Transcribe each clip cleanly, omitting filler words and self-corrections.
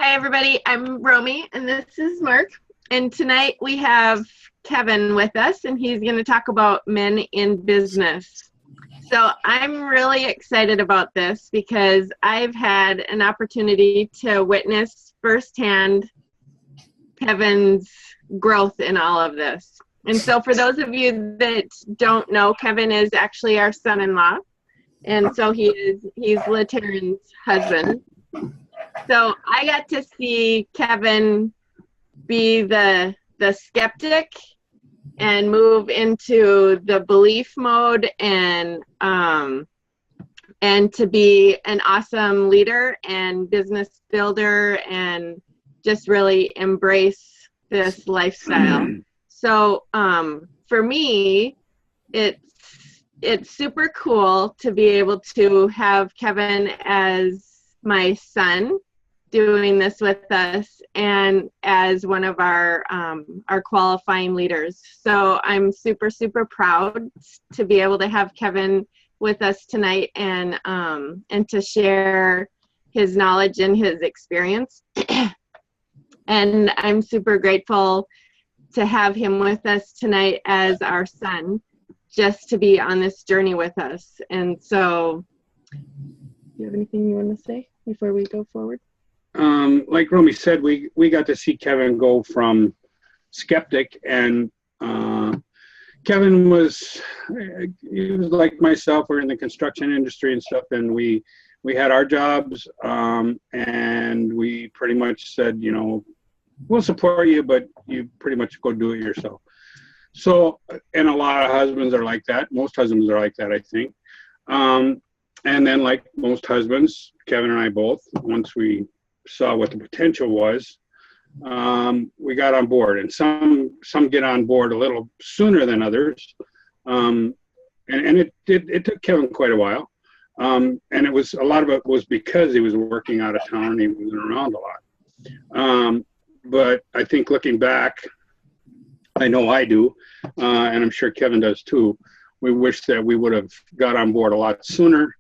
Hi, everybody. I'm Romy, and this is Mark. And tonight we have Kevin with us, and he's going to talk about men in business. So I'm really excited about this because I've had an opportunity to witness firsthand Kevin's growth in all of this. And so for those of you that don't know, Kevin is actually our son-in-law. And so he's Lataren's husband. So I got to see Kevin be the skeptic and move into the belief mode and to be an awesome leader and business builder and just really embrace this lifestyle. So for me, it's super cool to be able to have Kevin as my son doing this with us and as one of our qualifying leaders. So I'm super, super proud to be able to have Kevin with us tonight and to share his knowledge and his experience. And I'm super grateful to have him with us tonight as our son, just to be on this journey with us. And so, do you have anything you want to say before we go forward? Like Romy said, we got to see Kevin go from skeptic, and Kevin was like myself. We're in the construction industry and stuff, and we had our jobs, and we pretty much said, we'll support you, but you pretty much go do it yourself. So, and a lot of husbands are like that. Most husbands are like that, I think. And then, like most husbands, Kevin and I both, once we saw what the potential was, we got on board. And some get on board a little sooner than others. And it took Kevin quite a while. And a lot of it was because he was working out of town and he wasn't around a lot. But I think looking back, I know I do, and I'm sure Kevin does too. We wish that we would have got on board a lot sooner.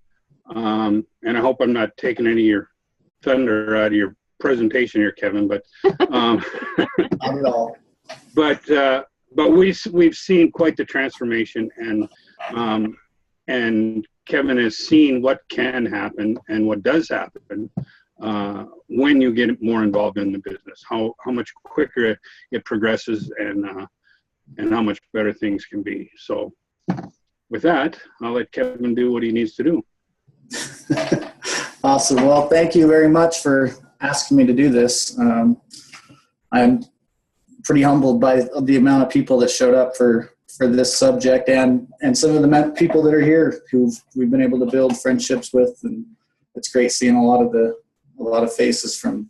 And I hope I'm not taking any of your thunder out of your presentation here, Kevin. But not at all. But we've seen quite the transformation, and Kevin has seen what can happen and what does happen when you get more involved in the business. How much quicker it progresses, and how much better things can be. So, with that, I'll let Kevin do what he needs to do. Awesome. Well, thank you very much for asking me to do this. I'm pretty humbled by the amount of people that showed up for this subject, and some of the people that are here who we've been able to build friendships with, and it's great seeing a lot of faces from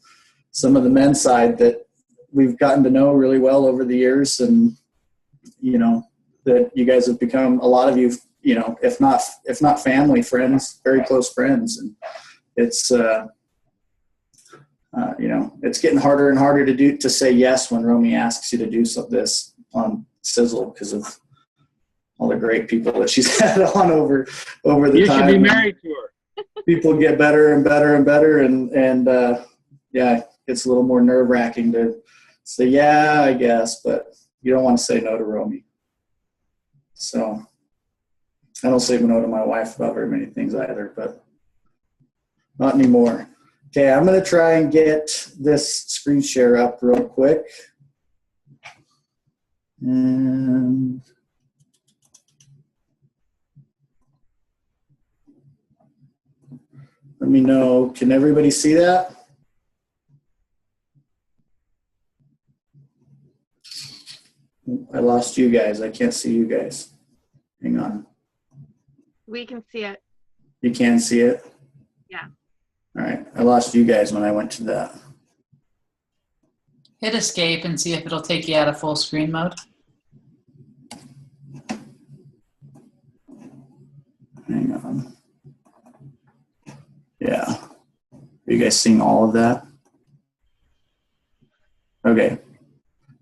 some of the men's side that we've gotten to know really well over the years, and that you guys have become, a lot of you, if not family, friends, very close friends. And it's, it's getting harder and harder to say yes when Romy asks you to do this on Sizzle because of all the great people that she's had on over the you time. You should be married to her. People get better and better and better. And it's a little more nerve wracking to say, yeah, I guess, but you don't want to say no to Romy. So I don't say no to my wife about very many things either, but not anymore. Okay, I'm going to try and get this screen share up real quick. And let me know, can everybody see that? I lost you guys. I can't see you guys. Hang on. We can see it. You can see it? Yeah. All right. I lost you guys when I went to that. Hit escape and see if it'll take you out of full screen mode. Hang on. Yeah. Are you guys seeing all of that? Okay.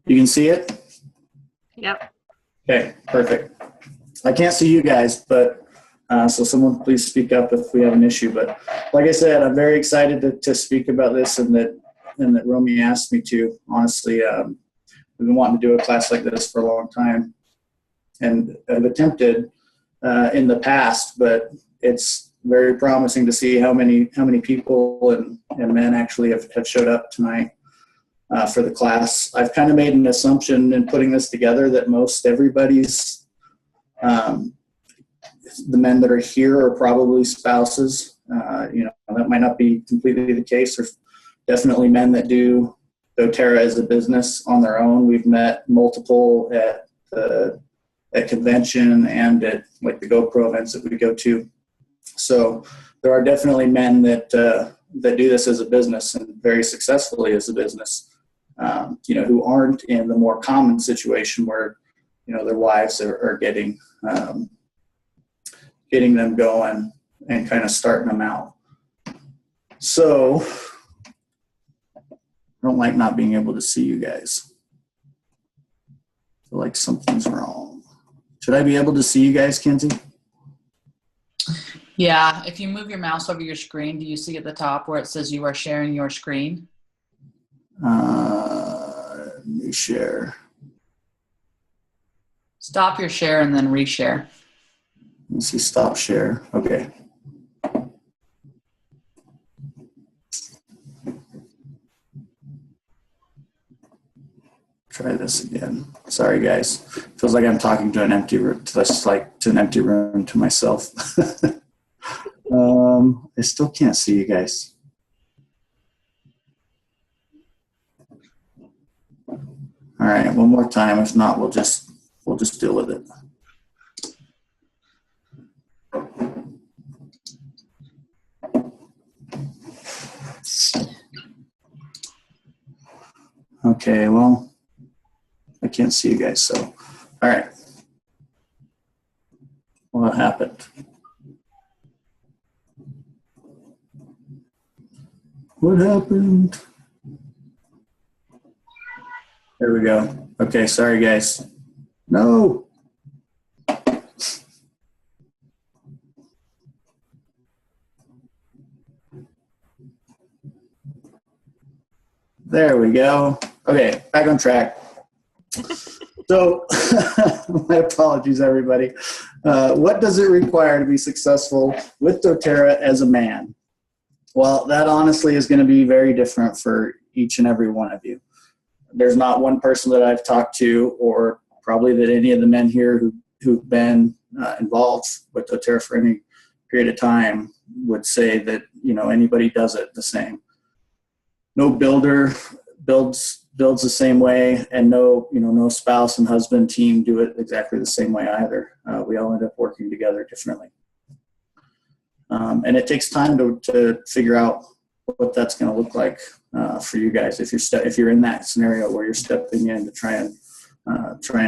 You can see it? Yep. Okay, perfect. I can't see you guys, but so someone please speak up if we have an issue. But like I said, I'm very excited to speak about this, and that and that Romy asked me to. Honestly, we've been wanting to do a class like this for a long time, and I've attempted in the past, but it's very promising to see how many people and men actually have showed up tonight for the class. I've kind of made an assumption in putting this together that most everybody's the men that are here are probably spouses. That might not be completely the case. There's definitely men that do doTERRA as a business on their own. We've met multiple at convention and at like the GoPro events that we go to. So there are definitely men that do this as a business and very successfully as a business. Who aren't in the more common situation where their wives are getting them going and kind of starting them out. So I don't like not being able to see you guys. I feel like something's wrong. Should I be able to see you guys, Kenzie? Yeah, if you move your mouse over your screen, do you see at the top where it says you are sharing your screen? Let me share. Stop your share and then reshare. Let me see, stop share. Okay. Try this again. Sorry, guys. Feels like I'm talking to an empty room. That's like to an empty room to myself. I still can't see you guys. All right, one more time. If not, we'll just deal with it. Okay, well, I can't see you guys, so all right. What happened? What happened? There we go. Okay, sorry guys. No. There we go. Okay, back on track. So, my apologies, everybody. What does it require to be successful with doTERRA as a man? Well, that honestly is going to be very different for each and every one of you. There's not one person that I've talked to, or probably that any of the men here who've been involved with doTERRA for any period of time would say that anybody does it the same. No builder builds the same way, and no spouse and husband team do it exactly the same way either. We all end up working together differently, and it takes time to figure out what that's going to look like for you guys if you're in that scenario where you're stepping in to try and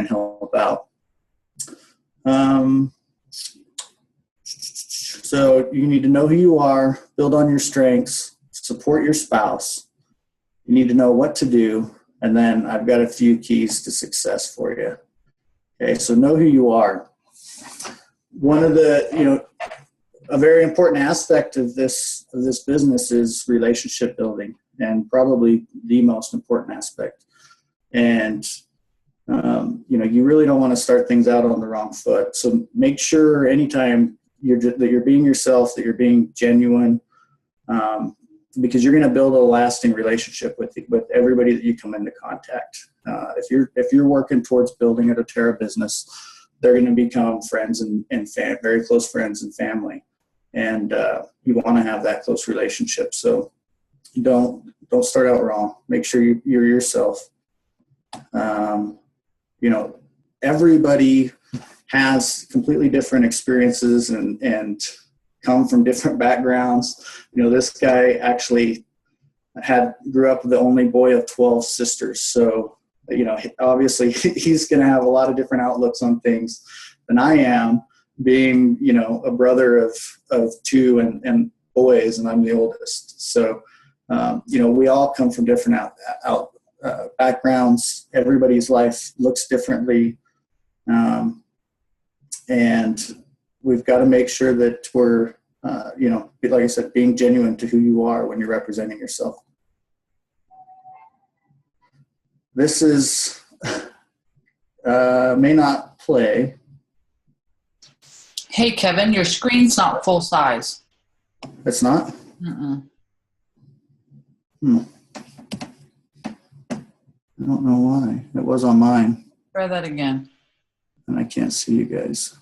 help out. So you need to know who you are, build on your strengths, support your spouse. You need to know what to do, and then I've got a few keys to success for you. Okay, so know who you are. One of the, a very important aspect of this business is relationship building, and probably the most important aspect. And you really don't want to start things out on the wrong foot. So make sure anytime that you're being yourself, that you're being genuine, because you're going to build a lasting relationship with everybody that you come into contact. If you're working towards building a doTERRA business, they're going to become friends and very close friends and family. And you want to have that close relationship. So don't start out wrong. Make sure you're yourself. Everybody has completely different experiences and come from different backgrounds. This guy actually grew up the only boy of 12 sisters. So, obviously he's going to have a lot of different outlooks on things than I am, being, a brother of two and boys, and I'm the oldest. So, we all come from different backgrounds. Everybody's life looks differently. And we've got to make sure that we're, like I said, being genuine to who you are when you're representing yourself. This is, may not play. Hey, Kevin, your screen's not full size. It's not? Mm-mm. I don't know why. It was on mine, Try that again. and I can't see you guys.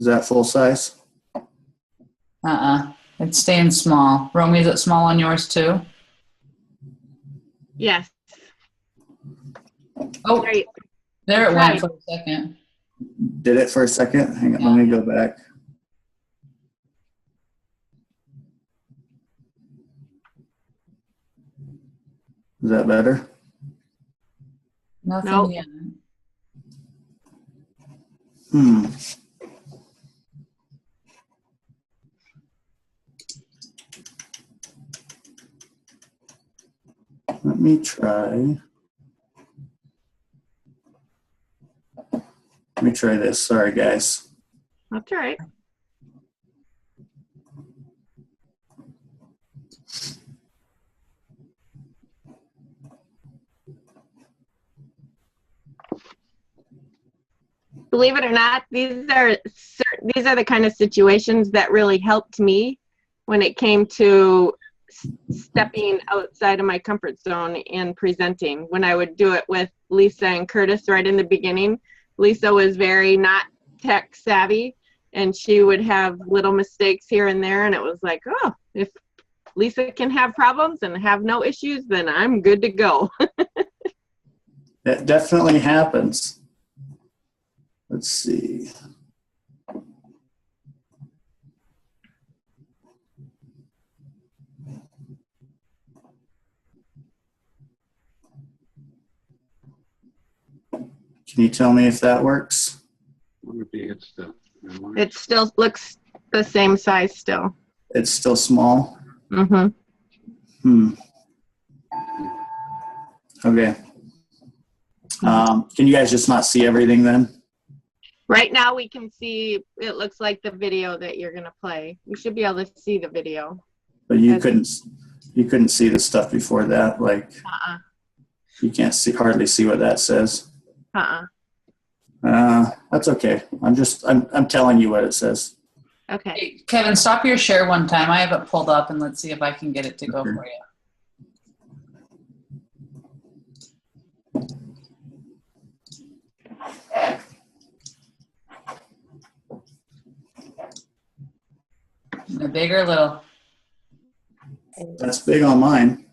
Is that full size? It's staying small. Romy, is it small on yours too? Yes. Oh, Great. there it Right. went for a second. Did it for a second? Hang on, let me go back. Is that better? Nothing Nope. yet. Let me try. Let me try this. Sorry, guys. That's all right. Believe it or not, these are the kind of situations that really helped me when it came to stepping outside of my comfort zone in presenting. When I would do it with Lisa and Curtis right in the beginning, Lisa was very not tech savvy, and she would have little mistakes here and there, and it was like, oh, if Lisa can have problems and have no issues, then I'm good to go. That definitely happens. Let's see. Can you tell me if that works? It still looks the same size still. It's still small? Mm-hmm. Okay. Can you guys just not see everything then? Right now we can see, it looks like the video that you're gonna play. We should be able to see the video. But you couldn't see the stuff before that, like you can't hardly see what that says. That's okay. I'm telling you what it says. Okay. Hey, Kevin, stop your share one time. I have it pulled up, and let's see if I can get it to go for you. The big or little? That's big on mine.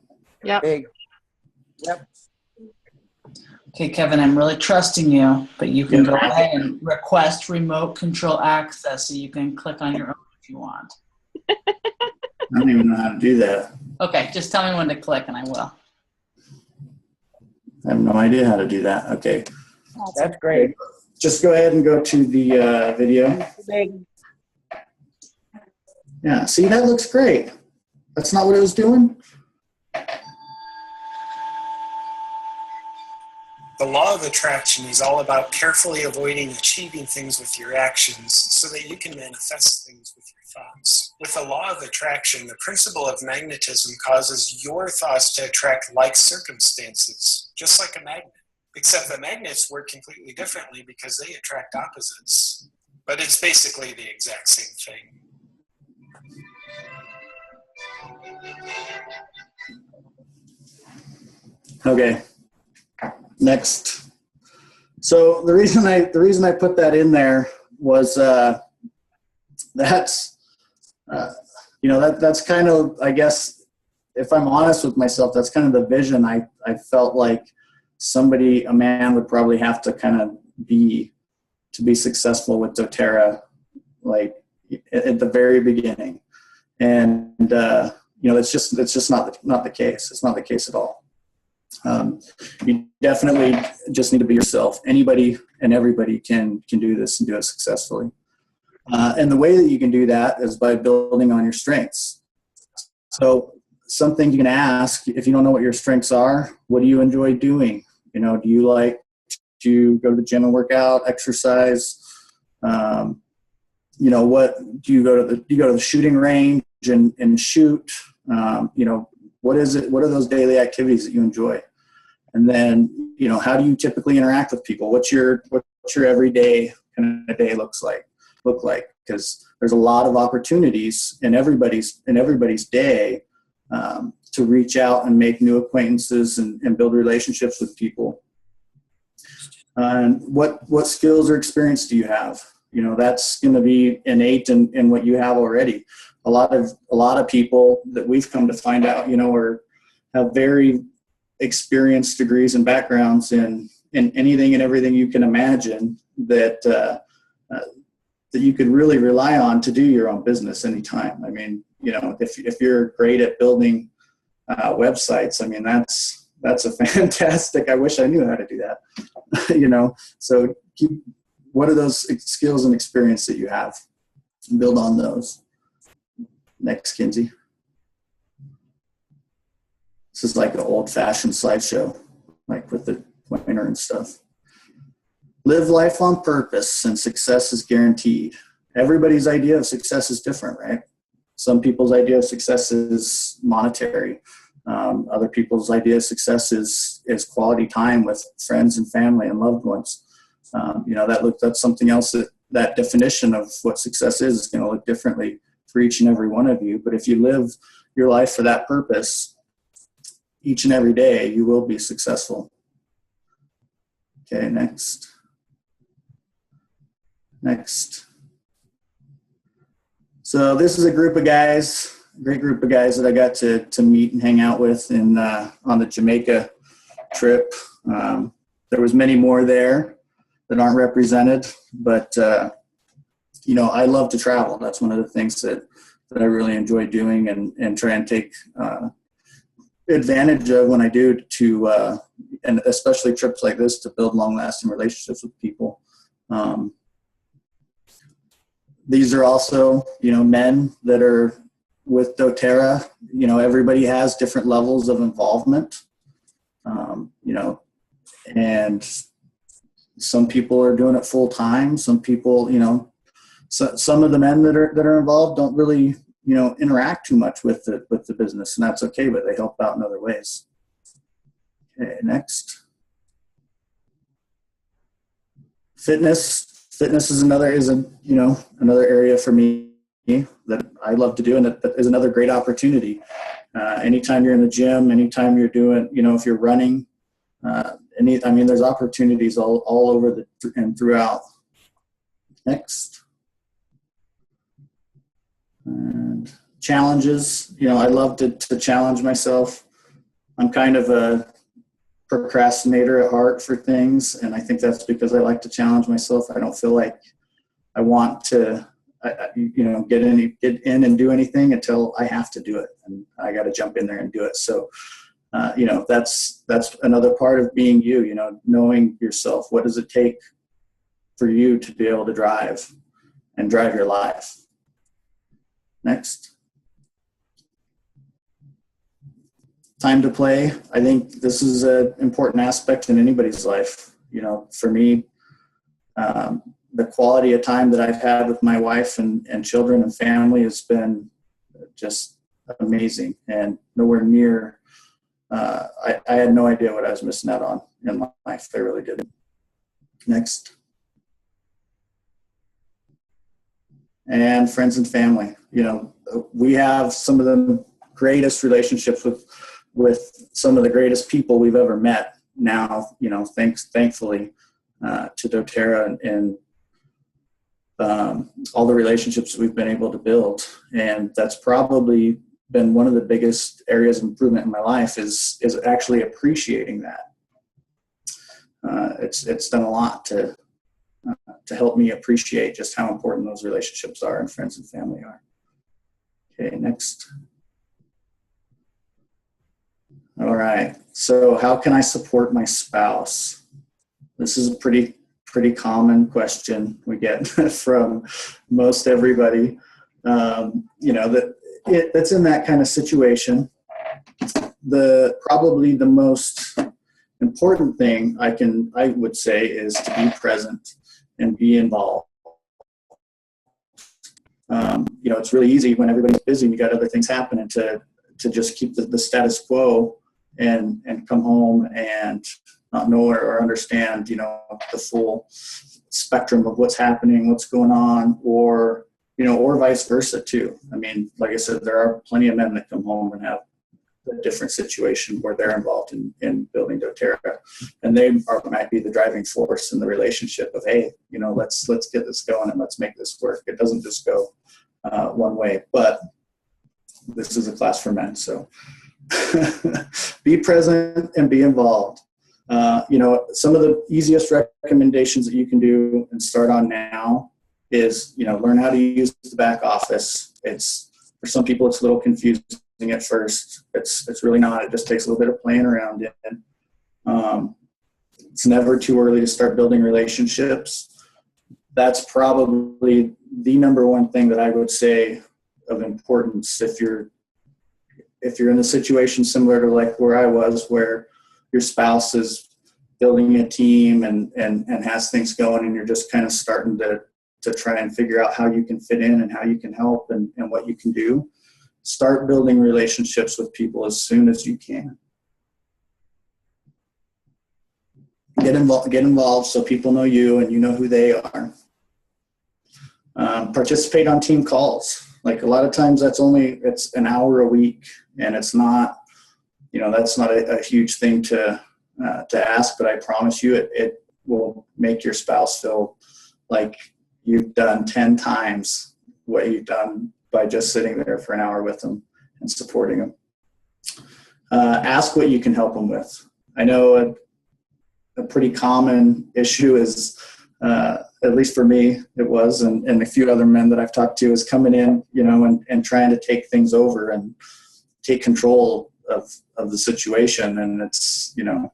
Yep. Big. Yep. Okay, Kevin, I'm really trusting you, but you can Yeah. go ahead and request remote control access so you can click on your own if you want. I don't even know how to do that. Okay, just tell me when to click and I will. I have no idea how to do that. Okay. That's great. Just go ahead and go to the video. Big. Yeah, see, that looks great. That's not what it was doing? The law of attraction is all about carefully avoiding achieving things with your actions so that you can manifest things with your thoughts. With the law of attraction, the principle of magnetism causes your thoughts to attract like circumstances, just like a magnet. Except that magnets work completely differently because they attract opposites. But it's basically the exact same thing. Okay. Next. So the reason I put that in there was that's kind of, I guess, if I'm honest with myself, that's kind of the vision I felt like a man would probably have to kind of be to be successful with doTERRA, like at the very beginning. And it's just not the case. It's not the case at all. You definitely just need to be yourself. Anybody and everybody can do this and do it successfully. And the way that you can do that is by building on your strengths. So something you can ask, if you don't know what your strengths are, what do you enjoy doing? Do you like to go to the gym and work out, exercise? What do you go to the shooting range and shoot? What is it? What are those daily activities that you enjoy? And then, you know, how do you typically interact with people? What's your everyday kind of day look like? Because there's a lot of opportunities in everybody's day to reach out and make new acquaintances and build relationships with people. And what skills or experience do you have? You know, that's going to be innate in what you have already. A lot of people that we've come to find out, you know, have very experienced degrees and backgrounds in anything and everything you can imagine that you could really rely on to do your own business anytime. I mean, you know, if you're great at building websites, I mean, that's a fantastic. I wish I knew how to do that. You know, so what are those skills and experience that you have? Build on those. Next, Kinsey. This is like an old-fashioned slideshow, like with the pointer and stuff. Live life on purpose and success is guaranteed. Everybody's idea of success is different, right? Some people's idea of success is monetary. Other people's idea of success is quality time with friends and family and loved ones. You know, that's something else that definition of what success is going to look differently for each and every one of you. But if you live your life for that purpose, each and every day, you will be successful. Okay, next. So this is a great group of guys that I got to meet and hang out with on the Jamaica trip. There was many more there that aren't represented, but you know, I love to travel. That's one of the things that I really enjoy doing and try and take advantage of when I do to, and especially trips like this, to build long-lasting relationships with people. These are also, you know, men that are with doTERRA. You know, everybody has different levels of involvement, you know, and some people are doing it full time. Some people, you know, some of the men that are involved don't really, you know, interact too much with the business, and that's okay, but they help out in other ways. Okay, next. Fitness is another area for me that I love to do, and that is another great opportunity. Anytime you're in the gym, anytime you're doing, you know, if you're running, there's opportunities all over and throughout. Next. And challenges, you know, I love to challenge myself. I'm kind of a procrastinator at heart for things, and I think that's because I like to challenge myself. I don't feel like I want to, you know, get in and do anything until I have to do it, and I got to jump in there and do it. So, you know, that's another part of being you know, knowing yourself. What does it take for you to be able to drive your life? Next. Time to play. I think this is an important aspect in anybody's life. You know, for me, the quality of time that I've had with my wife and children and family has been just amazing, and nowhere near. I had no idea what I was missing out on in life. I really didn't. Next. And friends and family. You know, we have some of the greatest relationships with some of the greatest people we've ever met now, you know, thankfully to doTERRA and all the relationships we've been able to build. And that's probably been one of the biggest areas of improvement in my life is actually appreciating that. It's done a lot to help me appreciate just how important those relationships are and friends and family are. Okay, next. All right, so how can I support my spouse? This is a pretty common question we get from most everybody, you know, that's in that kind of situation. Probably the most important thing I would say is to be present and be involved. You know, it's really easy when everybody's busy and you got other things happening to to just keep the status quo and come home and not know or understand, you know, the full spectrum of what's happening, what's going on, or, you know, or vice versa too. I mean, like I said, there are plenty of men that come home and have a different situation where they're involved in building doTERRA, and they might be the driving force in the relationship of, hey, you know, let's get this going and let's make this work. It doesn't just go one way, but this is a class for men, so be present and be involved. You know, some of the easiest recommendations that you can do and start on now is, you know, learn how to use the back office. It's, for some people, it's a little confusing at first. It's really not. It just takes a little bit of playing around in. It's never too early to start building relationships. That's probably the number one thing that I would say of importance if you're in a situation similar to like where I was, where your spouse is building a team and has things going, and you're just kind of starting to try and figure out how you can fit in and how you can help and what you can do. Start building relationships with people as soon as you can. Get involved so people know you and you know who they are. Participate on team calls. Like a lot of times it's an hour a week, and it's not, you know, that's not a huge thing to ask, but I promise you it will make your spouse feel like you've done 10 times what you've done by just sitting there for an hour with them and supporting them. Ask what you can help them with. I know a pretty common issue is, at least for me, it was, and a few other men that I've talked to, is coming in, you know, and trying to take things over and take control of the situation. And it's, you know,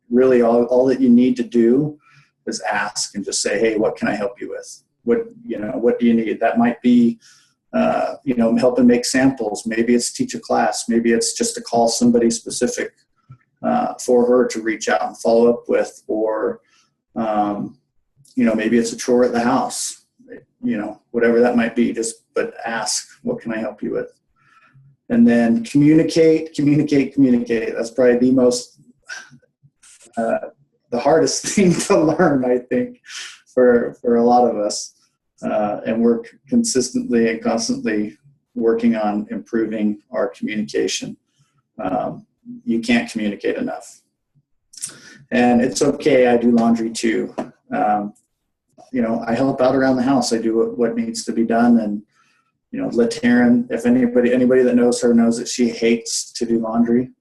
really all that you need to do is ask and just say, hey, what can I help you with? What do you need? That might be, you know, helping make samples. Maybe it's teach a class. Maybe it's just to call somebody specific for her to reach out and follow up with, or, you know, maybe it's a chore at the house, you know, whatever that might be, but ask, what can I help you with? And then communicate. That's probably the most, the hardest thing to learn, I think, for a lot of us. And we're consistently and constantly working on improving our communication. You can't communicate enough. And it's okay, I do laundry too. You know, I help out around the house. I do what needs to be done. And, you know, Taryn, if anybody that knows her knows that she hates to do laundry,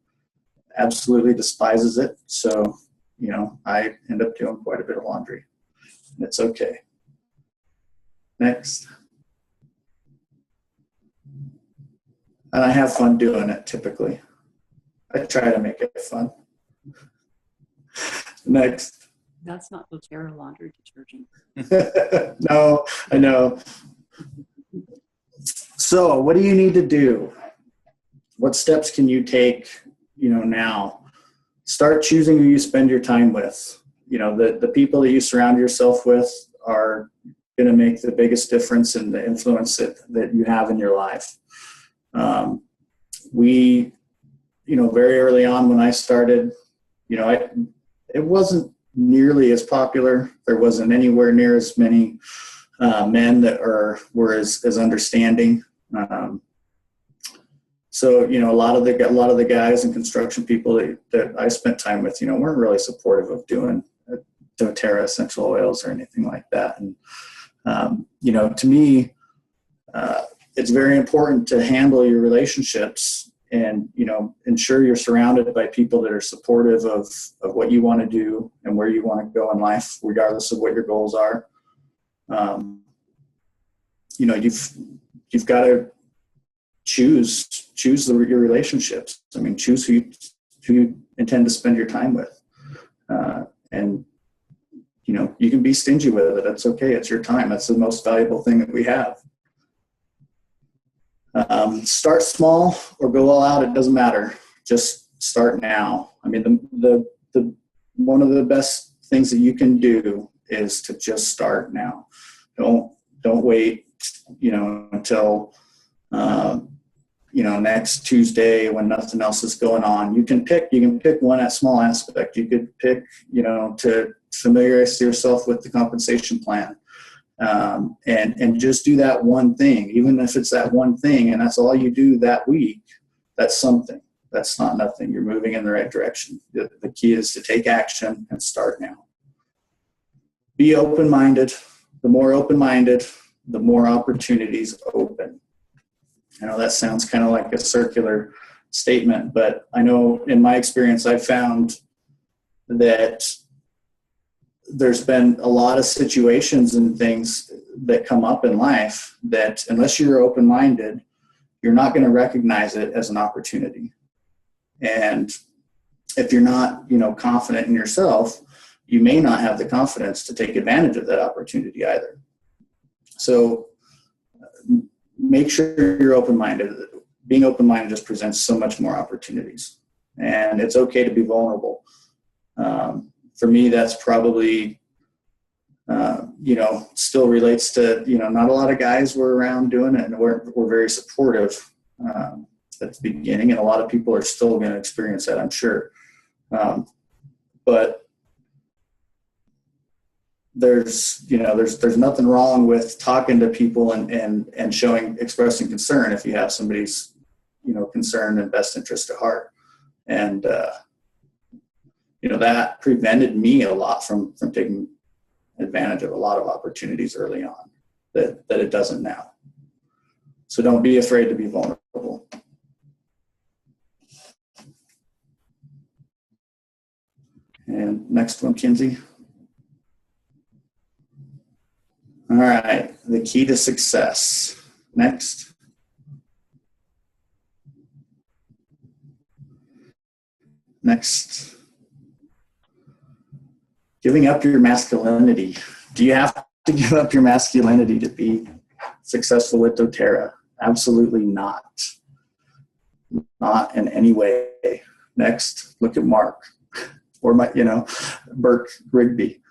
absolutely despises it. So, you know, I end up doing quite a bit of laundry. And it's okay. Next. And I have fun doing it typically. I try to make it fun. Next. That's not doTERRA laundry detergent. No, I know. So what do you need to do? What steps can you take, you know, now? Start choosing who you spend your time with. You know, the people that you surround yourself with are going to make the biggest difference in the influence that you have in your life. We, you know, very early on when I started, you know, it wasn't nearly as popular. There wasn't anywhere near as many men that were as understanding. So, you know, a lot of the guys and construction people that I spent time with, you know, weren't really supportive of doing doTERRA essential oils or anything like that. And, you know, to me, it's very important to handle your relationships and, you know, ensure you're surrounded by people that are supportive of what you want to do and where you want to go in life, regardless of what your goals are. You know, you've got to choose your relationships. I mean, choose who you intend to spend your time with. And, you know, you can be stingy with it. That's okay. It's your time. That's the most valuable thing that we have. Start small or go all out. It doesn't matter. Just start now. I mean, the one of the best things that you can do is to just start now. Don't wait, you know, until next Tuesday when nothing else is going on. You can pick one small aspect. You could pick, to familiarize yourself with the compensation plan. And just do that one thing, even if it's that one thing and that's all you do that week, that's something. That's not nothing. You're moving in the right direction. The key is to take action and start now. Be open-minded. The more open-minded, the more opportunities open. I know that sounds kind of like a circular statement, but I know in my experience, I've found that there's been a lot of situations and things that come up in life that unless you're open-minded, you're not going to recognize it as an opportunity. And if you're not, confident in yourself, you may not have the confidence to take advantage of that opportunity either. So make sure you're open-minded. Being open-minded just presents so much more opportunities, and it's okay to be vulnerable. For me, that's probably, still relates to, not a lot of guys were around doing it, and we're very supportive at the beginning, and a lot of people are still going to experience that, I'm sure. But there's nothing wrong with talking to people and expressing concern if you have somebody's, concern and best interest at heart. And, that prevented me a lot from taking advantage of a lot of opportunities early on that it doesn't now. So don't be afraid to be vulnerable. And next one, Kinsey. All right, the key to success. Next. Giving up your masculinity. Do you have to give up your masculinity to be successful with doTERRA? Absolutely not. Not in any way. Next, look at Mark or Burke Rigby.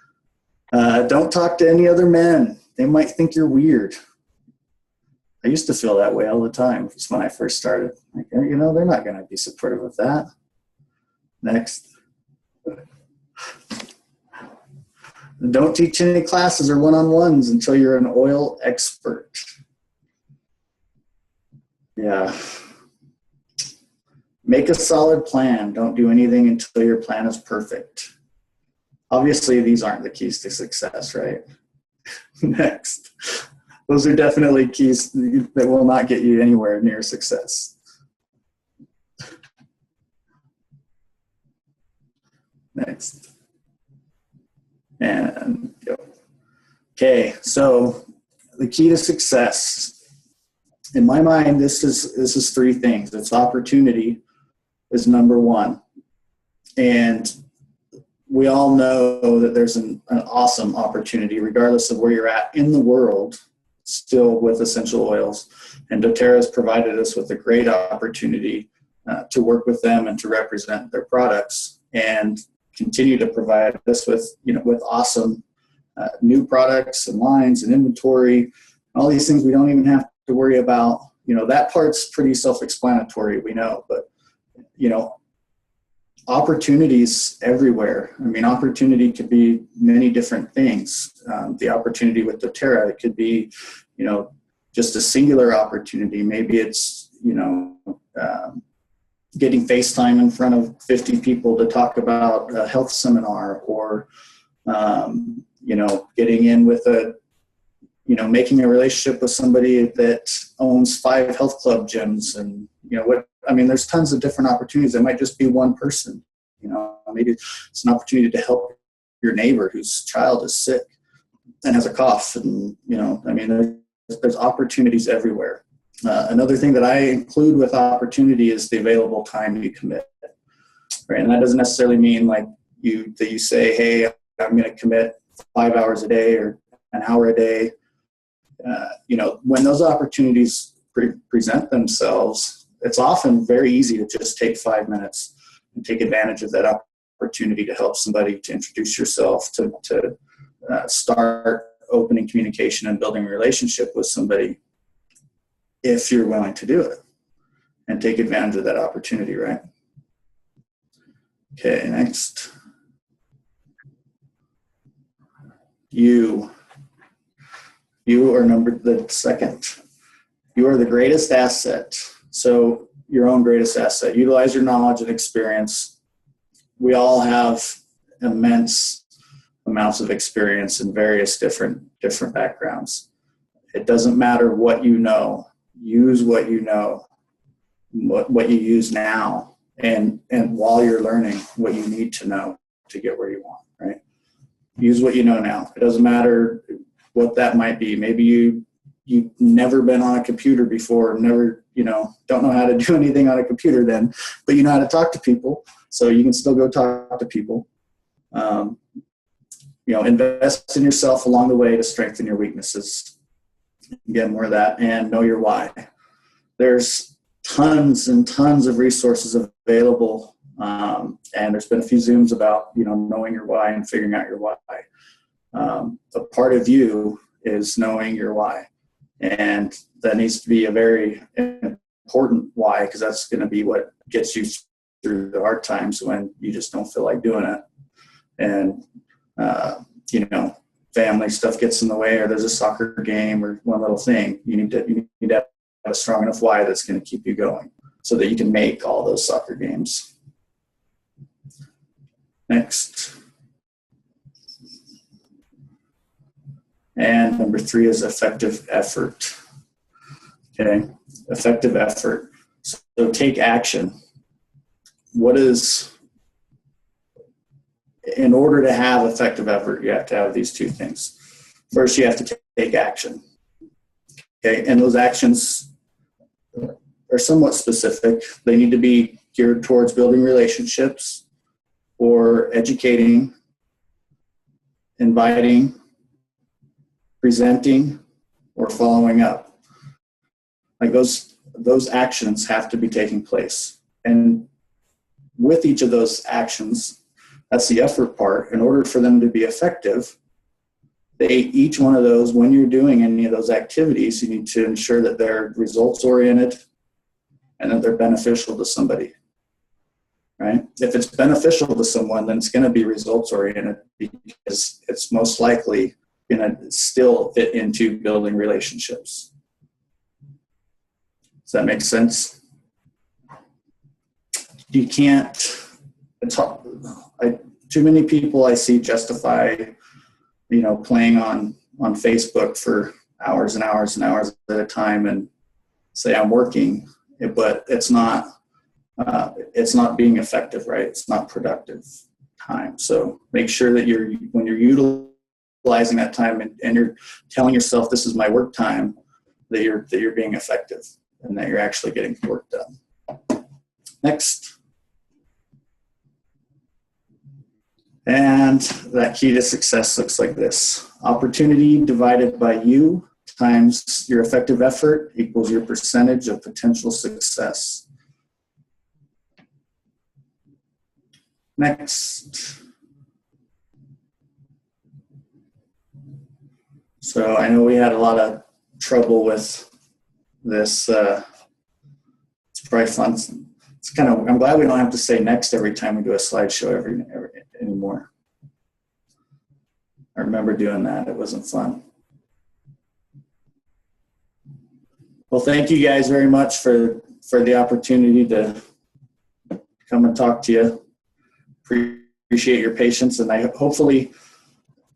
Don't talk to any other men. They might think you're weird. I used to feel that way all the time just when I first started. Like, they're not going to be supportive of that. Next. Don't teach any classes or one-on-ones until you're an oil expert. Yeah. Make a solid plan. Don't do anything until your plan is perfect. Obviously, these aren't the keys to success, right? Next. Those are definitely keys that will not get you anywhere near success. Next. And go. Okay, so the key to success. In my mind, this is three things. It's opportunity is number one. And we all know that there's an awesome opportunity, regardless of where you're at in the world, still with essential oils. And doTERRA has provided us with a great opportunity to work with them and to represent their products and continue to provide us with awesome new products and lines and inventory, all these things we don't even have to worry about. That part's pretty self-explanatory, we know, but opportunities everywhere. I mean, opportunity could be many different things. The opportunity with doTERRA, it could be, just a singular opportunity. Maybe it's, getting FaceTime in front of 50 people to talk about a health seminar, or, getting in with making a relationship with somebody that owns 5 health club gyms. And, there's tons of different opportunities. It might just be one person, maybe it's an opportunity to help your neighbor whose child is sick and has a cough. And, there's opportunities everywhere. Another thing that I include with opportunity is the available time you commit, right? And that doesn't necessarily mean like you say, hey, I'm going to commit 5 hours a day or an hour a day. When those opportunities present themselves, it's often very easy to just take 5 minutes and take advantage of that opportunity to help somebody, to introduce yourself, to start opening communication and building a relationship with somebody, if you're willing to do it. and take advantage of that opportunity, right? Okay, next. You are the second. You are the greatest asset. So your own greatest asset. Utilize your knowledge and experience. We all have immense amounts of experience in various different backgrounds. It doesn't matter what you know. Use what you know, what you use now, and while you're learning what you need to know to get where you want, right? Use what you know now. It doesn't matter what that might be. Maybe you've never been on a computer before, never, don't know how to do anything on a computer then, but you know how to talk to people, so you can still go talk to people. Invest in yourself along the way to strengthen your weaknesses. Again, more of that, and know your why. There's tons and tons of resources available, and there's been a few Zooms about knowing your why and figuring out your why. A part of you is knowing your why, and that needs to be a very important why, because that's going to be what gets you through the hard times when you just don't feel like doing it, and family stuff gets in the way, or there's a soccer game or one little thing. You need to have a strong enough why that's going to keep you going, so that you can make all those soccer games. Next. And number 3 is effective effort. Okay, effective effort. So take action. In order to have effective effort, you have to have these 2 things. First, you have to take action. Okay, and those actions are somewhat specific. They need to be geared towards building relationships, or educating, inviting, presenting, or following up. Like those actions have to be taking place. And with each of those actions, that's the effort part. In order for them to be effective, each one of those, when you're doing any of those activities, you need to ensure that they're results oriented and that they're beneficial to somebody, right? If it's beneficial to someone, then it's going to be results oriented, because it's most likely going to still fit into building relationships. Does that make sense? You can't, too many people I see justify, playing on Facebook for hours and hours and hours at a time and say I'm working, but it's not being effective, right? It's not productive time. So make sure that when you're utilizing that time and you're telling yourself this is my work time, that you're being effective and that you're actually getting work done. Next. And that key to success looks like this. Opportunity divided by you times your effective effort equals your percentage of potential success. Next. So I know we had a lot of trouble with this. It's probably fun. It's I'm glad we don't have to say next every time we do a slideshow anymore. I remember doing that. It wasn't fun. Well, thank you guys very much for the opportunity to come and talk to you. Appreciate your patience, and hopefully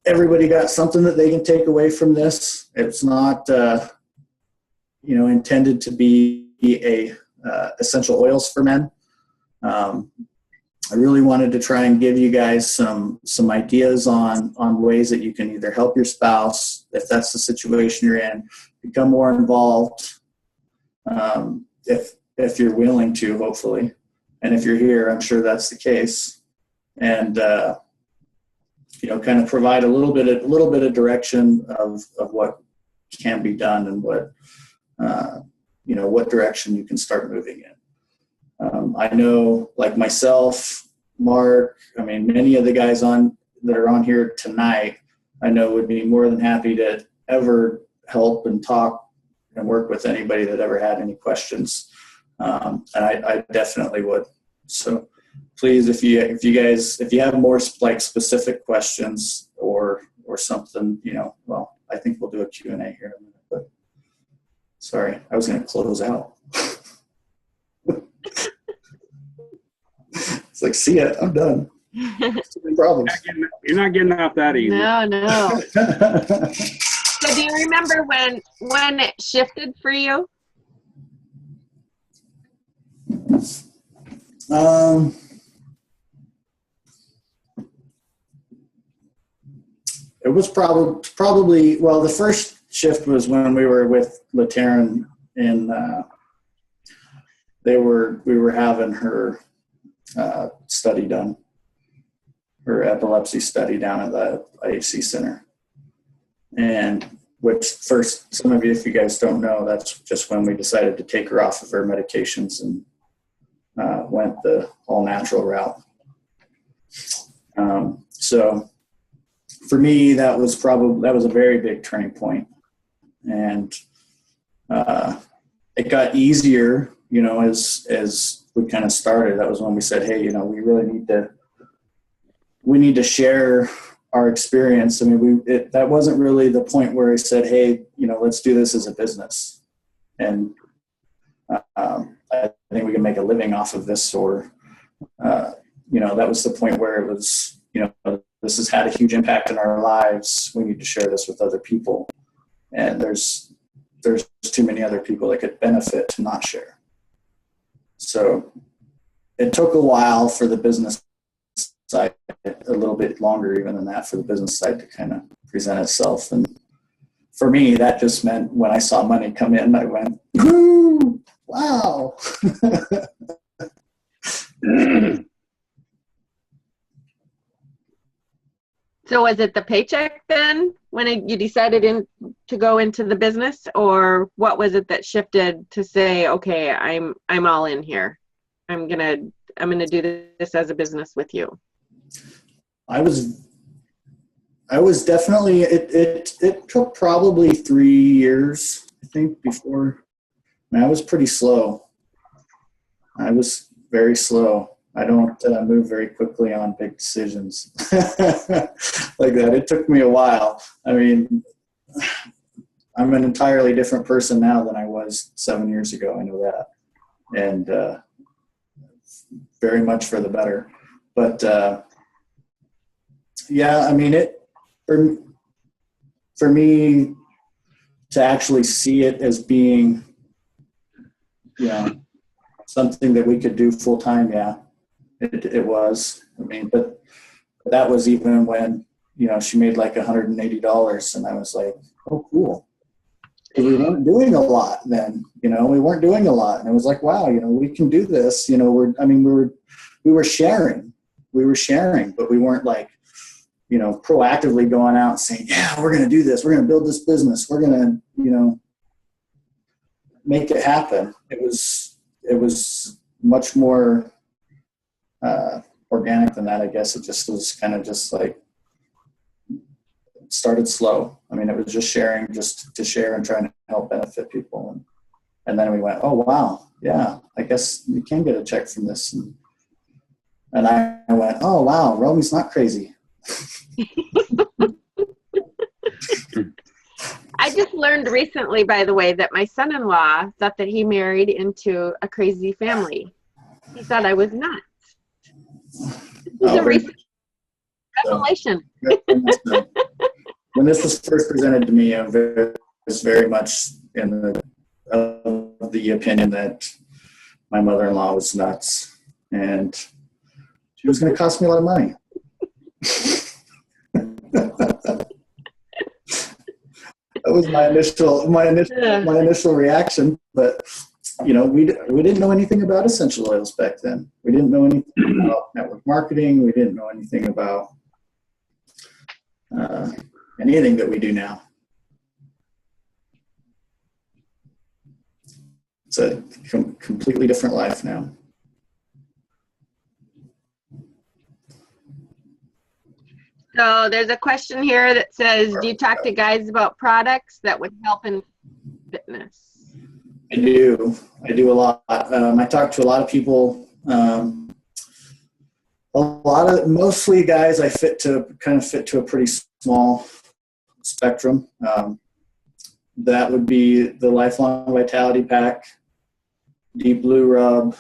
everybody got something that they can take away from this. It's not intended to be a essential oils for men. I really wanted to try and give you guys some ideas on ways that you can either help your spouse, if that's the situation you're in, become more involved, if you're willing to, hopefully. And if you're here, I'm sure that's the case. And kind of provide a little bit of direction of what can be done and what direction you can start moving in. I know, like myself, Mark, many of the guys that are on here tonight, I know would be more than happy to ever help and talk and work with anybody that ever had any questions. And I definitely would. So please, if you have more like specific questions or something, well, I think we'll do a Q&A here in a minute, but sorry, I was going to close out. It's like, see ya, I'm done. Too many problems. You're not getting out that easy. No. So do you remember when it shifted for you? It was probably, well, the first shift was when we were with Lateran and we were having her study done, her epilepsy study down at the IHC Center. And which first, some of you, if you guys don't know, that's just when we decided to take her off of her medications and went the all natural route. So for me, that was a very big turning point. And it got easier, as we kind of started. That was when we said, hey, we really need to share our experience. I mean, that wasn't really the point where I said, hey, let's do this as a business. And I think we can make a living off of this, or, that was the point where it was, this has had a huge impact in our lives. We need to share this with other people. And there's too many other people that could benefit to not share. So it took a while for the business side, a little bit longer even than that, for the business side to kind of present itself. And for me, that just meant when I saw money come in, I went, woo, wow. So was it the paycheck then when you decided to go into the business, or what was it that shifted to say, okay, I'm all in here. I'm gonna do this as a business with you? I was definitely, it took probably 3 years, I think, before. I was pretty slow. I was very slow. I don't move very quickly on big decisions like that. It took me a while. I mean, I'm an entirely different person now than I was 7 years ago. I know that. And very much for the better. But yeah, I mean, for me to actually see it as being, something that we could do full time, yeah. It was. I mean, but that was even when, she made like $180, and I was like, oh, cool. We weren't doing a lot then, we weren't doing a lot. And it was like, wow, we can do this. We were sharing. We were sharing, but we weren't like, proactively going out and saying, yeah, we're going to do this. We're going to build this business. We're going to, make it happen. It was much more organic than that, I guess. It just was kind of just like, started slow. I mean, it was just sharing, just to share and trying to help benefit people. And then we went, oh, wow, yeah, I guess you can get a check from this. And I went, oh, wow, Romy's not crazy. I just learned recently, by the way, that my son-in-law thought that he married into a crazy family. He thought I was nuts. This is a recent revelation. When this was first presented to me, I was very much in the opinion that my mother-in-law was nuts, and she was going to cost me a lot of money. That was my initial reaction, but we didn't know anything about essential oils back then. We didn't know anything about network marketing. We didn't know anything about anything that we do now. It's a completely different life now. So there's a question here that says, do you talk to guys about products that would help in fitness? I do a lot. I talk to a lot of people. Mostly guys I fit to a pretty small spectrum. That would be the Lifelong Vitality Pack, Deep Blue Rub,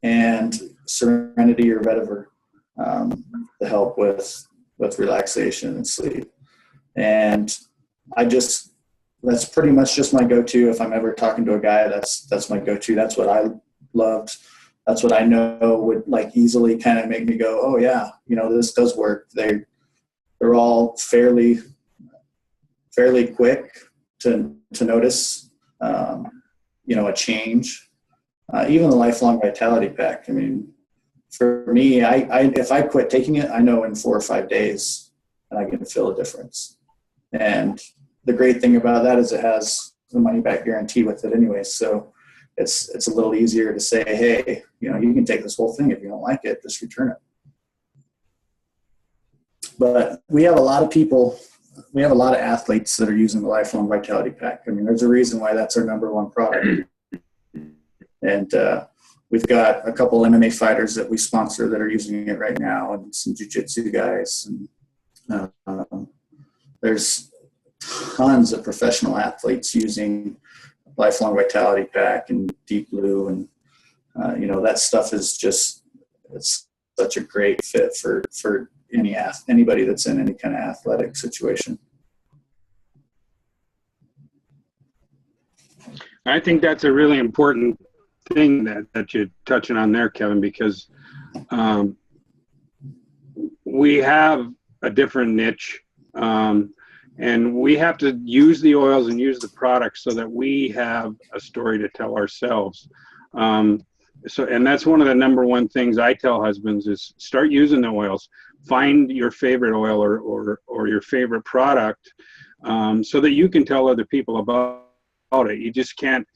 and Serenity or Vetiver to help with relaxation and sleep. And that's pretty much just my go-to. If I'm ever talking to a guy, that's my go-to. That's what I loved. That's what I know would like easily kind of make me go, oh yeah, this does work. They're all fairly quick to notice, a change. Even the Lifelong Vitality Pack. I mean, for me, if I quit taking it, I know in 4 or 5 days, and I can feel a difference. And the great thing about that is it has the money back guarantee with it anyway. So it's a little easier to say, hey, you can take this whole thing. If you don't like it, just return it. But we have a lot of athletes that are using the Lifelong Vitality Pack. I mean, there's a reason why that's our #1 product. And we've got a couple MMA fighters that we sponsor that are using it right now, and some jiu-jitsu guys. And there's tons of professional athletes using Lifelong Vitality Pack and Deep Blue, and that stuff is it's such a great fit for anybody that's in any kind of athletic situation. I think that's a really important thing that you're touching on there, Kevin, because we have a different niche, and we have to use the oils and use the products so that we have a story to tell ourselves. And that's one of the #1 things I tell husbands is start using the oils. Find your favorite oil or your favorite product, so that you can tell other people about it. You just can't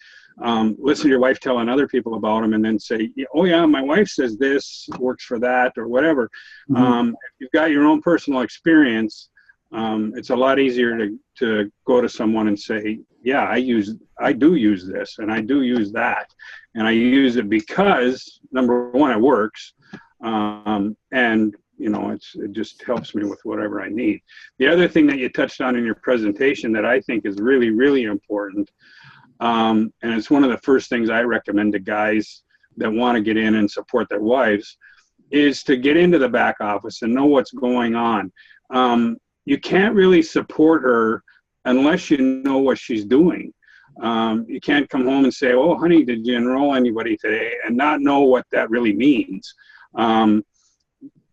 listen to your wife telling other people about them and then say, oh yeah, my wife says this works for that or whatever. If you've got your own personal experience, it's a lot easier to go to someone and say, yeah, I do use this and I do use that. And I use it because #1, it works. And it just helps me with whatever I need. The other thing that you touched on in your presentation that I think is really, really important, and it's one of the first things I recommend to guys that want to get in and support their wives, is to get into the back office and know what's going on. You can't really support her unless you know what she's doing. You can't come home and say, oh, honey, did you enroll anybody today? And not know what that really means.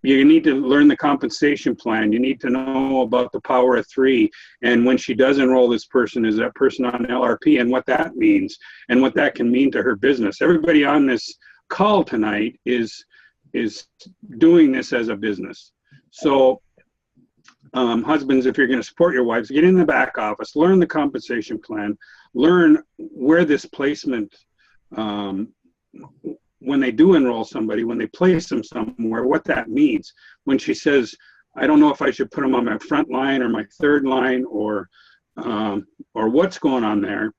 You need to learn the compensation plan. You need to know about the power of 3. And when she does enroll this person, is that person on LRP, and what that means and what that can mean to her business. Everybody on this call tonight is doing this as a business. So husbands, if you're going to support your wives, get in the back office, learn the compensation plan, learn where this placement, when they do enroll somebody, when they place them somewhere, what that means. When she says, I don't know if I should put them on my front line or my third line or what's going on there,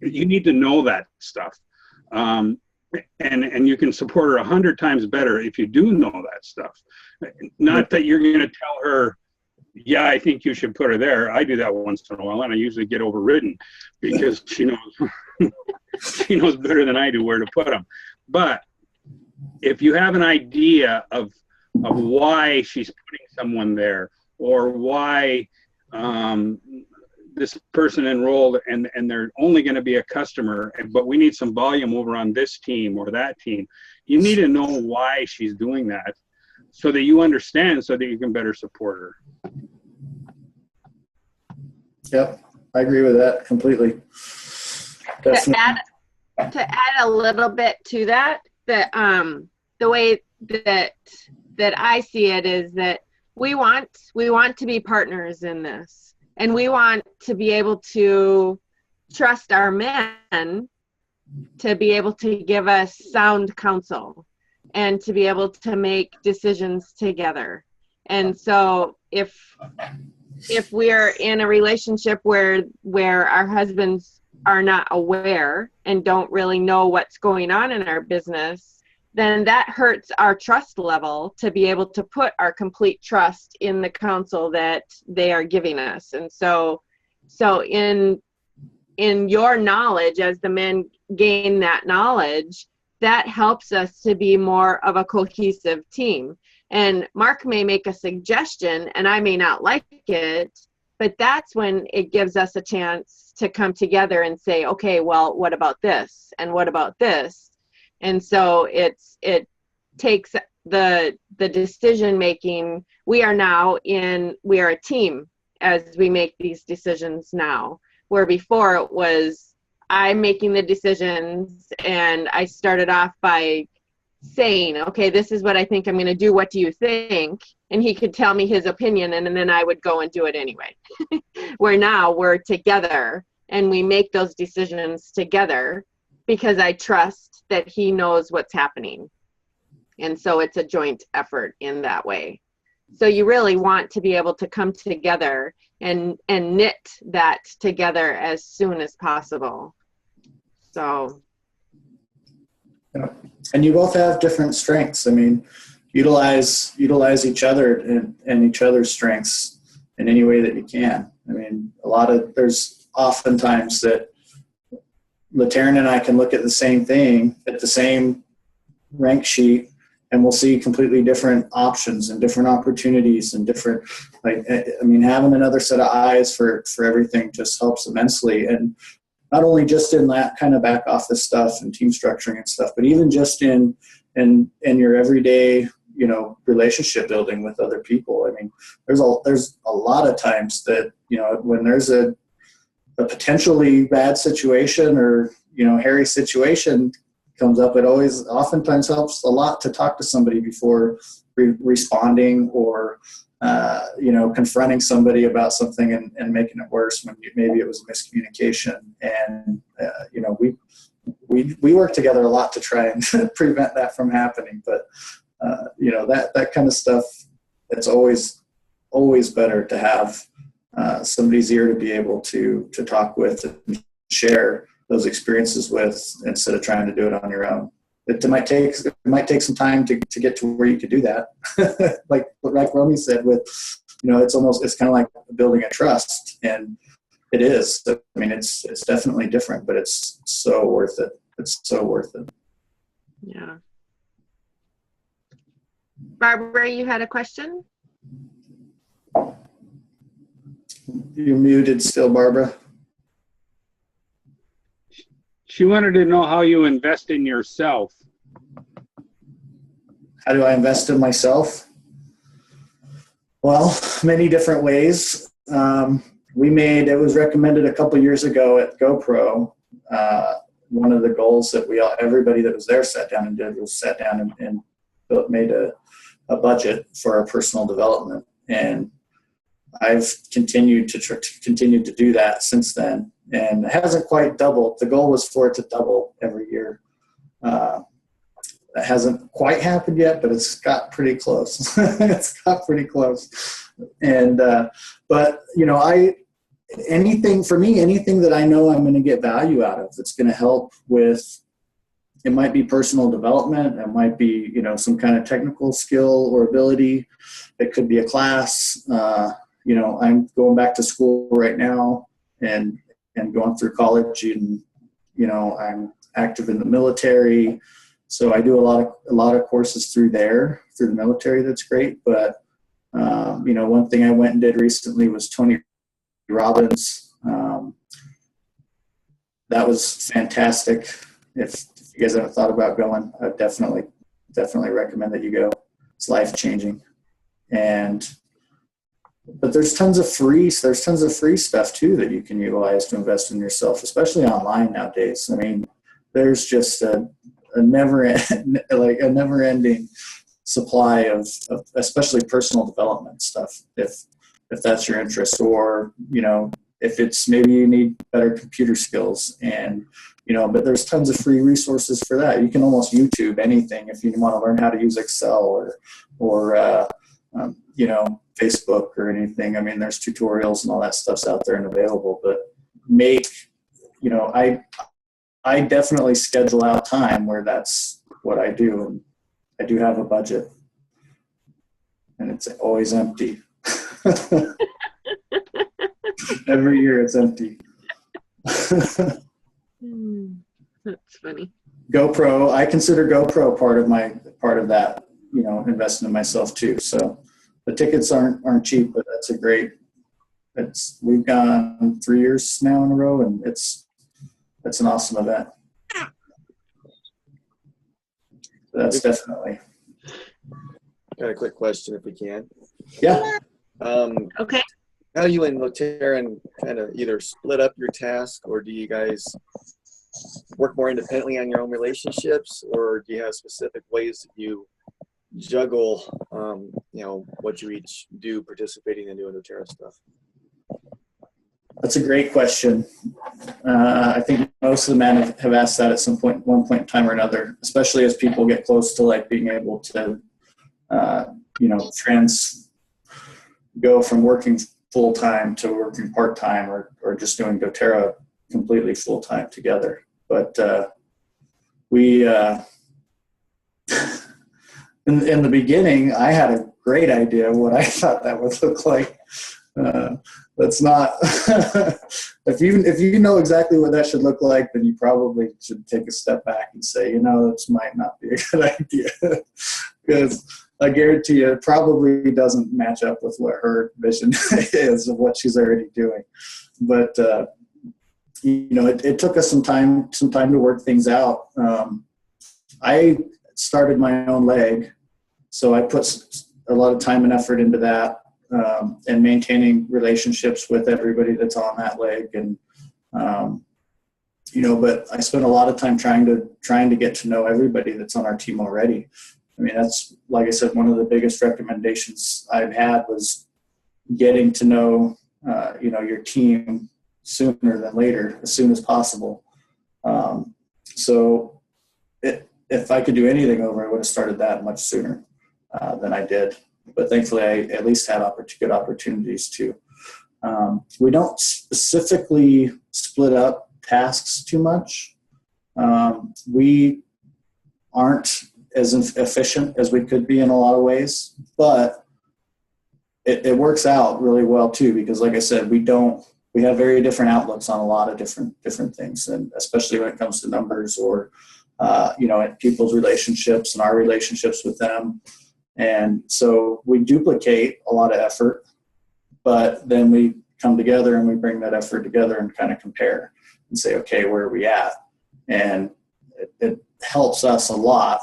you need to know that stuff. And you can support her 100 times better if you do know that stuff. Not that you're going to tell her, yeah, I think you should put her there. I do that once in a while, and I usually get overridden because she knows better than I do where to put them. But if you have an idea of why she's putting someone there, or why this person enrolled and they're only going to be a customer, but we need some volume over on this team or that team, you need to know why she's doing that so that you understand, so that you can better support her. Yep, I agree with that completely. To add a little bit to that, the way that I see it is that we want to be partners in this, and we want to be able to trust our men to be able to give us sound counsel and to be able to make decisions together. And so if we're in a relationship where our husbands are not aware and don't really know what's going on in our business, then that hurts our trust level to be able to put our complete trust in the counsel that they are giving us. And so in your knowledge, as the men gain that knowledge, that helps us to be more of a cohesive team. And Mark may make a suggestion and I may not like it, but that's when it gives us a chance to come together and say, okay, well, what about this? And what about this? And so it takes the decision making. We are a team as we make these decisions now, where before it was I'm making the decisions and I started off by saying, okay, this is what I think I'm going to do. What do you think? And he could tell me his opinion and then I would go and do it anyway. Where now we're together and we make those decisions together because I trust that he knows what's happening. And so it's a joint effort in that way. So you really want to be able to come together and knit that together as soon as possible. So. And you both have different strengths. I mean, utilize each other and each other's strengths in any way that you can. I mean, there's oftentimes that LaTaryn and I can look at the same thing, at the same rank sheet, and we'll see completely different options and different opportunities and different, having another set of eyes for everything just helps immensely. And not only just in that kind of back office stuff and team structuring and stuff, but even just in your everyday, relationship building with other people. I mean, there's a lot of times that, when there's a potentially bad situation or, hairy situation comes up, it oftentimes helps a lot to talk to somebody before responding or, confronting somebody about something and making it worse when maybe it was a miscommunication. And, we work together a lot to try and prevent that from happening. But, that kind of stuff, it's always better to have somebody's ear to be able to talk with and share those experiences with instead of trying to do it on your own. It might take some time to get to where you could do that. like Romy said, with it's kind of like building a trust, and it is. I mean, it's definitely different, but it's so worth it. It's so worth it. Yeah. Barbara, you had a question? You're muted still, Barbara. She wanted to know how you invest in yourself. How do I invest in myself? Well, many different ways. It was recommended a couple years ago at GoPro. One of the goals that everybody that was there sat down and did was sat down and made a budget for our personal development. And I've continued to do that since then, and it hasn't quite doubled. The goal was for it to double every year. That hasn't quite happened yet, but it's got pretty close. It's got pretty close. And but anything that I know I'm going to get value out of that's going to help with. It might be personal development. It might be some kind of technical skill or ability. It could be a class. I'm going back to school right now and going through college, and I'm active in the military, so I do a lot of courses through the military. That's great. But one thing I went and did recently was Tony Robbins. That was fantastic. If you guys haven't thought about going, I definitely recommend that you go. It's life changing. But there's tons of free stuff too that you can utilize to invest in yourself, especially online nowadays. I mean, there's just a never ending supply of especially personal development stuff. If that's your interest, or if it's maybe you need better computer skills, and but there's tons of free resources for that. You can almost YouTube anything if you want to learn how to use Excel or Facebook or anything. I mean, there's tutorials and all that stuff's out there and available, but make you know, I definitely schedule out time where that's what I do. And I do have a budget, and it's always empty. Every year it's empty. That's funny. GoPro, I consider GoPro part of that, you know, investing in myself too. So the tickets aren't cheap, but that's a great, we've gone 3 years now in a row, and it's an awesome event. That's definitely. Got a quick question if we can. Yeah. Okay. How you and LaTaryn kind of either split up your task, or do you guys work more independently on your own relationships, or do you have specific ways that you juggle, you know, what you each do participating in doing doTERRA stuff? That's a great question. I think most of the men have asked that at one point in time or another, especially as people get close to like being able to, you know, go from working full-time to working part-time, or just doing doTERRA completely full-time together. But we, in the beginning, I had a great idea of what I thought that would look like. That's not, if you know exactly what that should look like, then you probably should take a step back and say, you know, this might not be a good idea. Because I guarantee you it probably doesn't match up with what her vision is of what she's already doing. But, you know, it took us some time to work things out. I started my own leg, so I put a lot of time and effort into that, and maintaining relationships with everybody that's on that leg. And, you know, but I spent a lot of time trying to get to know everybody that's on our team already. I mean, that's, like I said, one of the biggest recommendations I've had was getting to know, you know, your team sooner than later, as soon as possible. So if I could do anything over, I would have started that much sooner than I did. But thankfully, I at least had good opportunities to. We don't specifically split up tasks too much. We aren't as efficient as we could be in a lot of ways, but it works out really well too, because like I said, we have very different outlooks on a lot of different things, and especially when it comes to numbers or you know, people's relationships and our relationships with them. And so we duplicate a lot of effort, but then we come together and we bring that effort together and kind of compare and say, okay, where are we at? And it helps us a lot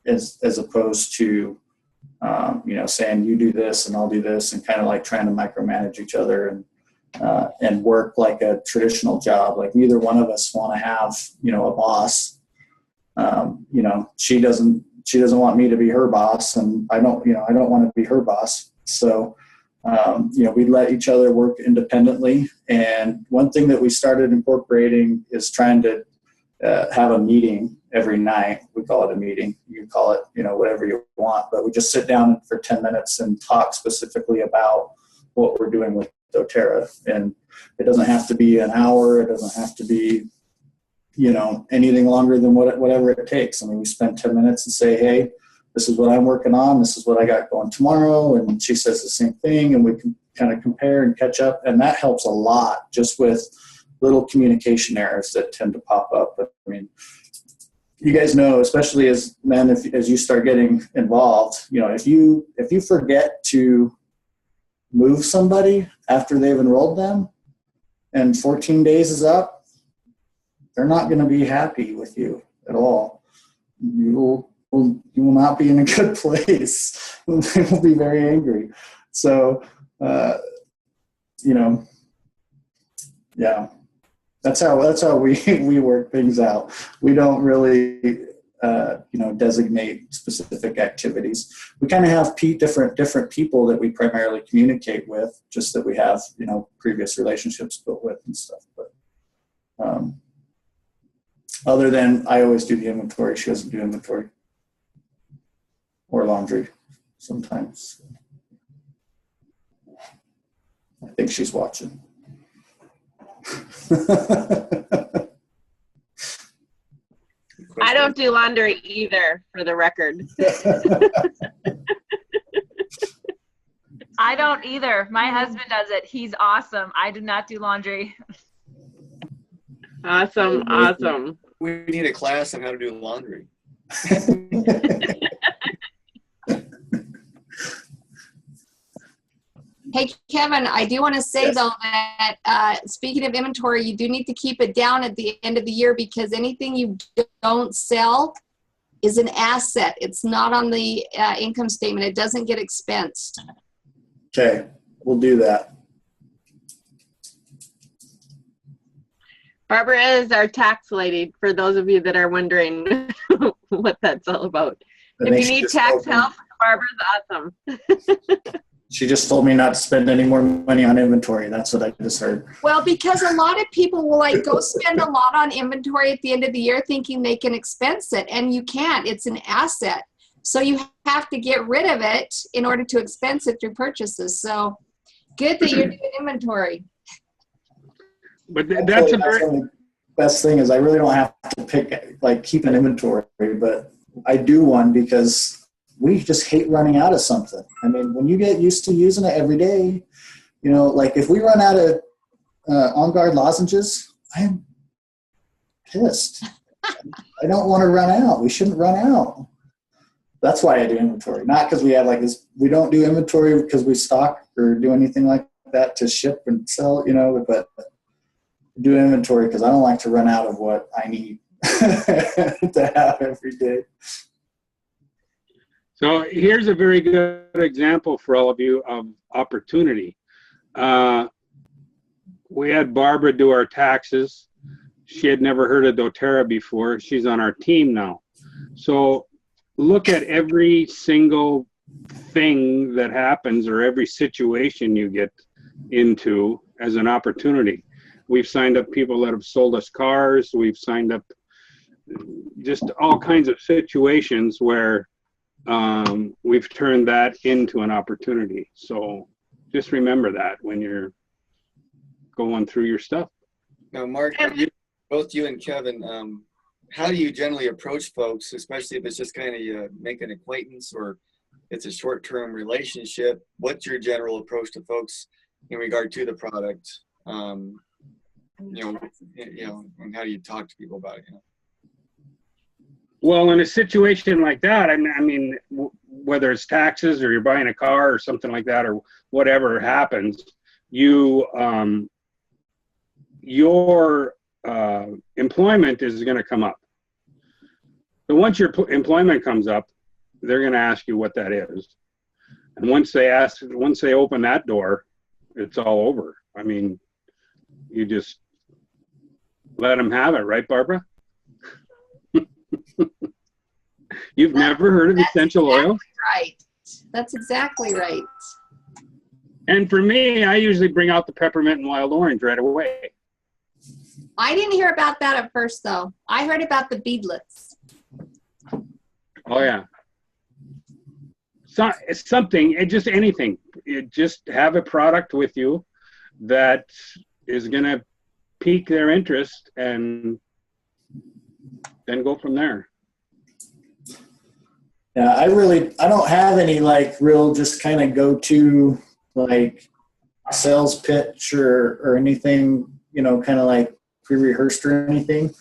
as opposed to, you know, saying you do this and I'll do this, and kind of like trying to micromanage each other and work like a traditional job. Like neither one of us want to have, you know, a boss. You know, she doesn't want me to be her boss, and I don't want to be her boss. So, you know, we let each other work independently. And one thing that we started incorporating is trying to have a meeting every night. We call it a meeting. You can call it, you know, whatever you want, but we just sit down for 10 minutes and talk specifically about what we're doing with doTERRA. And it doesn't have to be an hour. It doesn't have to be, you know, anything longer than whatever it takes. I mean, we spend 10 minutes and say, hey, this is what I'm working on. This is what I got going tomorrow. And she says the same thing, and we can kind of compare and catch up. And that helps a lot, just with little communication errors that tend to pop up. But I mean, you guys know, especially as men, as you start getting involved, you know, if you forget to move somebody after they've enrolled them and 14 days is up, they're not going to be happy with you at all. You will not be in a good place. They will be very angry. So, you know, yeah, that's how we work things out. We don't really, you know, designate specific activities. We kind of have different people that we primarily communicate with, just that we have, you know, previous relationships built with and stuff. But other than I always do the inventory, she doesn't do inventory or laundry sometimes. I think she's watching. I don't do laundry either, for the record. I don't either. My husband does it. He's awesome. I do not do laundry. Awesome, awesome. We need a class on how to do laundry. Hey, Kevin, I do want to say, Yes. though, that speaking of inventory, you do need to keep it down at the end of the year, because anything you don't sell is an asset. It's not on the income statement. It doesn't get expensed. Okay, we'll do that. Barbara is our tax lady, for those of you that are wondering what that's all about. And If then you she need just tax told me- help, Barbara's awesome. She just told me not to spend any more money on inventory. That's what I just heard. Well, because a lot of people will like go spend a lot on inventory at the end of the year thinking they can expense it, and you can't. It's an asset. So you have to get rid of it in order to expense it through purchases. So good that you're doing inventory. But that's a That's very, one of the best thing is I really don't have to keep an inventory, but I do one because we just hate running out of something. I mean, when you get used to using it every day, like if we run out of On Guard lozenges, I'm pissed. I don't want to run out. We shouldn't run out. That's why I do inventory. Not because we have like this. We don't do inventory because we stock or do anything like that to ship and sell, but do inventory because I don't like to run out of what I need to have every day. so here's a very good example for all of you of opportunity. We had Barbara do our taxes. She had never heard of doTERRA before. She's on our team now. So look at every single thing that happens or every situation you get into as an opportunity. We've signed up people that have sold us cars. We've signed up just all kinds of situations where we've turned that into an opportunity. So just remember that when you're going through your stuff. Now, Mark, both you and Kevin, how do you generally approach folks, especially if it's just kind of make an acquaintance or it's a short-term relationship? What's your general approach to folks in regard to the product? And how do you talk to people about it? Well, in a situation like that, I mean, whether it's taxes or you're buying a car or something like that, or whatever happens, your employment is going to come up. So once your employment comes up, they're going to ask you what that is, and once they open that door, it's all over. I mean, you just let them have it, right, Barbara? You've never heard of essential oil? Right. That's exactly right. And for me, I usually bring out the peppermint and wild orange right away. I didn't hear about that at first, though. I heard about the beadlets. Oh, yeah. So, it's something, just anything. Just have a product with you that is going to pique their interest and then go from there. Yeah, I don't have any like real just kind of go-to like sales pitch or anything, kind of like pre-rehearsed or anything.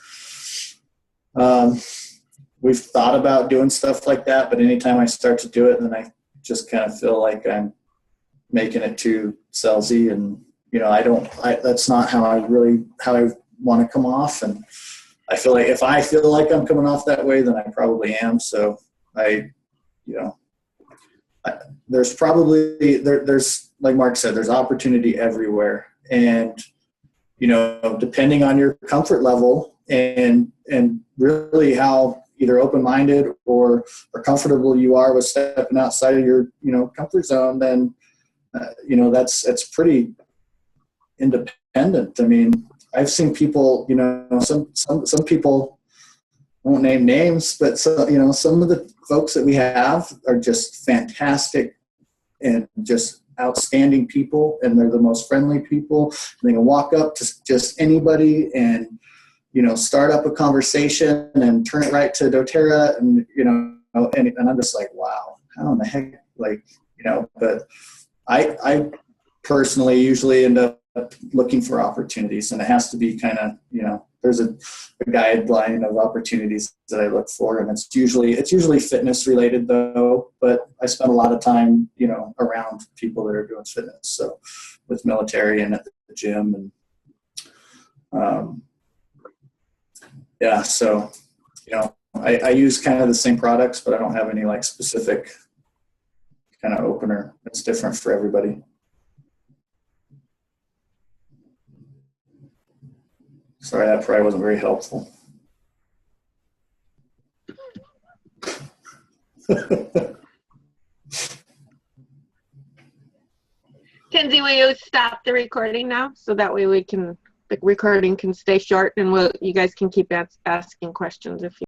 We've thought about doing stuff like that, but anytime I start to do it, then I just kind of feel like I'm making it too salesy, and that's not how I want to come off. And I feel like if I feel like I'm coming off that way, then I probably am. So there's probably there's like Mark said, there's opportunity everywhere, and depending on your comfort level and really how either open-minded or comfortable you are with stepping outside of your comfort zone, then it's pretty independent. I mean, I've seen people, some people, I won't name names, but some of the folks that we have are just fantastic and just outstanding people, and they're the most friendly people. They can walk up to just anybody and, you know, start up a conversation and turn it right to doTERRA, and, you know, and I'm just like, wow, how in the heck, like, you know, but I personally usually end up looking for opportunities, and it has to be kind of, you know, there's a guideline of opportunities that I look for, and it's usually fitness related though, but I spend a lot of time, you know, around people that are doing fitness. So with military and at the gym, and yeah, so, you know, I use kind of the same products, but I don't have any like specific kind of opener. It's different for everybody. Sorry, that probably wasn't very helpful. Kenzie, will you stop the recording now so that way the recording can stay short, and you guys can keep asking questions if you